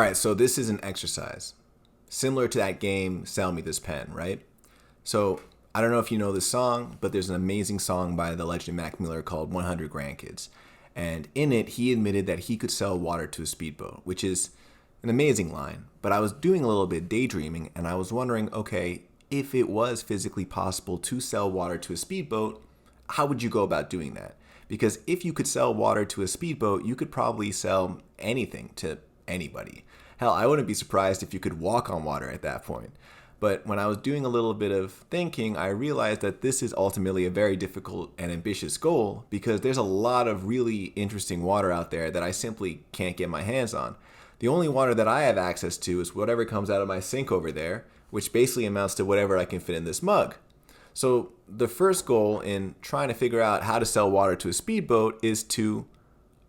All right, so this is an exercise similar to that game, Sell Me This Pen, right? So I don't know if you know this song, but there's an amazing song by the legend Mac Miller called 100 Grandkids. And in it, he admitted that he could sell water to a speedboat, which is an amazing line. But I was doing a little bit daydreaming, and I was wondering, okay, if it was physically possible to sell water to a speedboat, how would you go about doing that? Because if you could sell water to a speedboat, you could probably sell anything to anybody. Hell, I wouldn't be surprised if you could walk on water at that point. But when I was doing a little bit of thinking, I realized that this is ultimately a very difficult and ambitious goal because there's a lot of really interesting water out there that I simply can't get my hands on. The only water that I have access to is whatever comes out of my sink over there, which basically amounts to whatever I can fit in this mug. So the first goal in trying to figure out how to sell water to a speedboat is to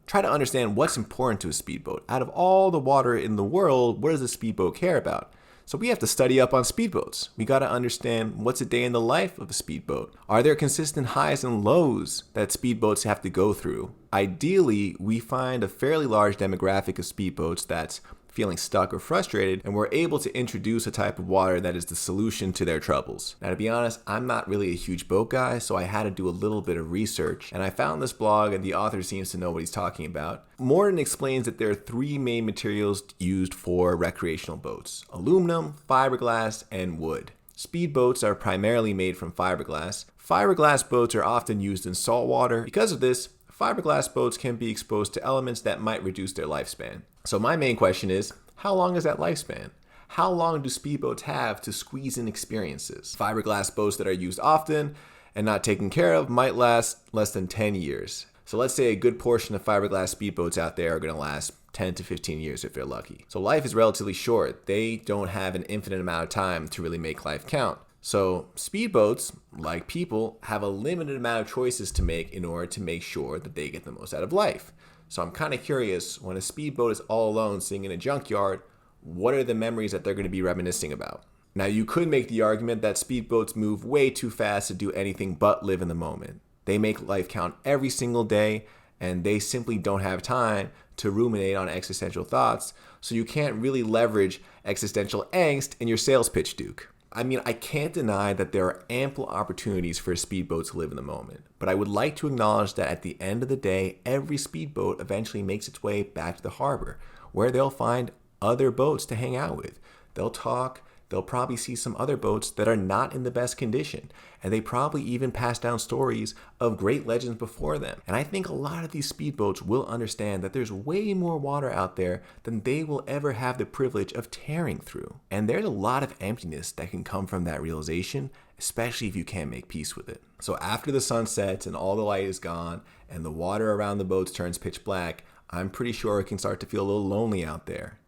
try to understand what's important to a speedboat. Out of all the water in the world, what does a speedboat care about? So we have to study up on speedboats. We got to understand what's a day in the life of a speedboat. Are there consistent highs and lows that speedboats have to go through? Ideally, we find a fairly large demographic of speedboats that's feeling stuck or frustrated, and we're able to introduce a type of water that is the solution to their troubles. Now, to be honest, I'm not really a huge boat guy, so I had to do a little bit of research, and I found this blog, and the author seems to know what he's talking about. Morton explains that there are three main materials used for recreational boats: aluminum, fiberglass, and wood. Speedboats are primarily made from fiberglass. Fiberglass boats are often used in saltwater. Because of this, fiberglass boats can be exposed to elements that might reduce their lifespan. So my main question is, how long is that lifespan? How long do speedboats have to squeeze in experiences? Fiberglass boats that are used often and not taken care of might last less than 10 years. So let's say a good portion of fiberglass speedboats out there are going to last 10 to 15 years if they're lucky. So life is relatively short. They don't have an infinite amount of time to really make life count. So speedboats, like people, have a limited amount of choices to make in order to make sure that they get the most out of life. So I'm kind of curious, when a speedboat is all alone sitting in a junkyard, what are the memories that they're going to be reminiscing about? Now, you could make the argument that speedboats move way too fast to do anything but live in the moment. They make life count every single day, and they simply don't have time to ruminate on existential thoughts, so you can't really leverage existential angst in your sales pitch, Duke. I mean, I can't deny that there are ample opportunities for a speedboat to live in the moment, but I would like to acknowledge that at the end of the day, every speedboat eventually makes its way back to the harbor, where they'll find other boats to hang out with. They'll talk, they'll probably see some other boats that are not in the best condition, and they probably even pass down stories of great legends before them. And I think a lot of these speedboats will understand that there's way more water out there than they will ever have the privilege of tearing through. And there's a lot of emptiness that can come from that realization, especially if you can't make peace with it. So after the sun sets and all the light is gone and the water around the boats turns pitch black, I'm pretty sure it can start to feel a little lonely out there.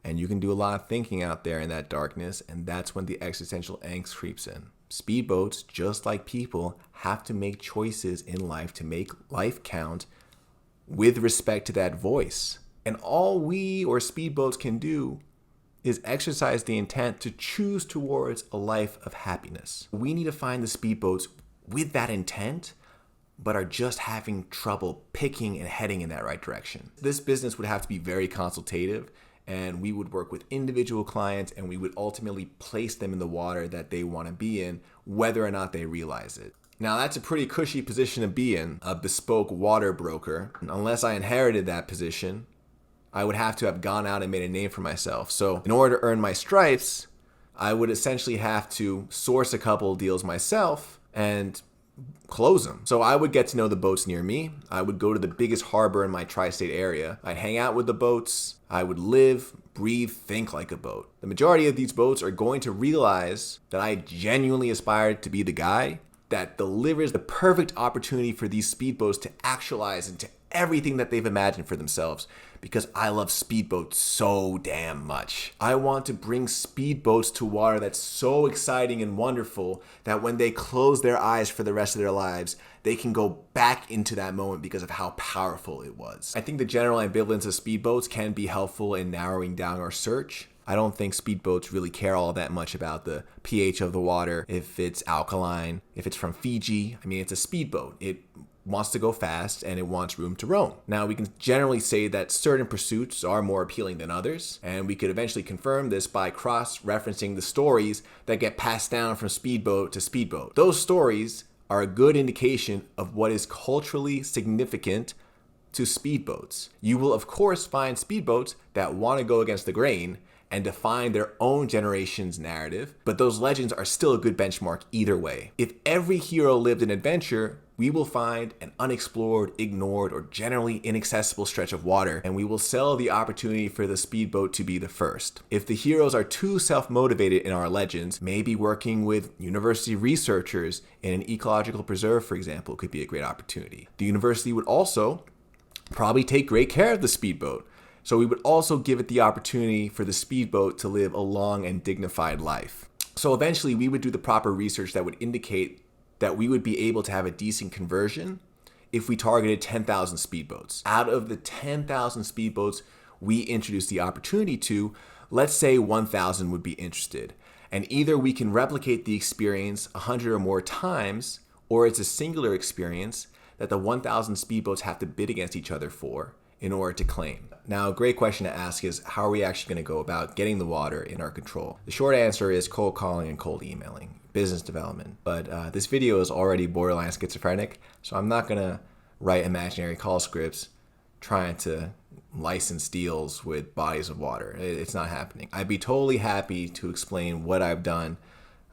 And you can do a lot of thinking out there in that darkness, and that's when the existential angst creeps in. Speedboats, just like people, have to make choices in life to make life count with respect to that voice. And all we or speedboats can do is exercise the intent to choose towards a life of happiness. We need to find the speedboats with that intent, but are just having trouble picking and heading in that right direction. This business would have to be very consultative, and we would work with individual clients, and we would ultimately place them in the water that they want to be in, whether or not they realize it. Now, that's a pretty cushy position to be in, a bespoke water broker. Unless I inherited that position, I would have to have gone out and made a name for myself. So in order to earn my stripes, I would essentially have to source a couple of deals myself and close them. So I would get to know the boats near me. I would go to the biggest harbor in my tri-state area. I'd hang out with the boats. I would live, breathe, think like a boat. The majority of these boats are going to realize that I genuinely aspire to be the guy that delivers the perfect opportunity for these speedboats to actualize into everything that they've imagined for themselves, because I love speedboats so damn much. I want to bring speedboats to water that's so exciting and wonderful that when they close their eyes for the rest of their lives, they can go back into that moment because of how powerful it was. I think the general ambivalence of speedboats can be helpful in narrowing down our search. I don't think speedboats really care all that much about the pH of the water, if it's alkaline, if it's from Fiji. I mean, it's a speedboat. It wants to go fast and it wants room to roam. Now, we can generally say that certain pursuits are more appealing than others, and we could eventually confirm this by cross-referencing the stories that get passed down from speedboat to speedboat. Those stories are a good indication of what is culturally significant to speedboats. You will, of course, find speedboats that want to go against the grain and define their own generation's narrative, but those legends are still a good benchmark either way. If every hero lived an adventure, we will find an unexplored, ignored, or generally inaccessible stretch of water, and we will sell the opportunity for the speedboat to be the first. If the heroes are too self-motivated in our legends, maybe working with university researchers in an ecological preserve, for example, could be a great opportunity. The university would also probably take great care of the speedboat, so we would also give it the opportunity for the speedboat to live a long and dignified life. So eventually we would do the proper research that would indicate that we would be able to have a decent conversion if we targeted 10,000 speedboats. Out of the 10,000 speedboats we introduced the opportunity to, let's say 1,000 would be interested. And either we can replicate the experience 100 or more times, or it's a singular experience that the 1,000 speedboats have to bid against each other for in order to claim. Now, a great question to ask is, how are we actually going to go about getting the water in our control? The short answer is cold calling and cold emailing, business development. But this video is already borderline schizophrenic, so I'm not going to write imaginary call scripts trying to license deals with bodies of water. It's not happening. I'd be totally happy to explain what I've done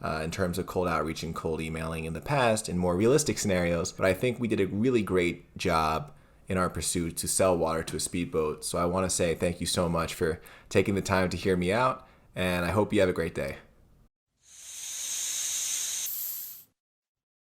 in terms of cold outreach and cold emailing in the past in more realistic scenarios, but I think we did a really great job in our pursuit to sell water to a speedboat. So I want to say thank you so much for taking the time to hear me out, and I hope you have a great day.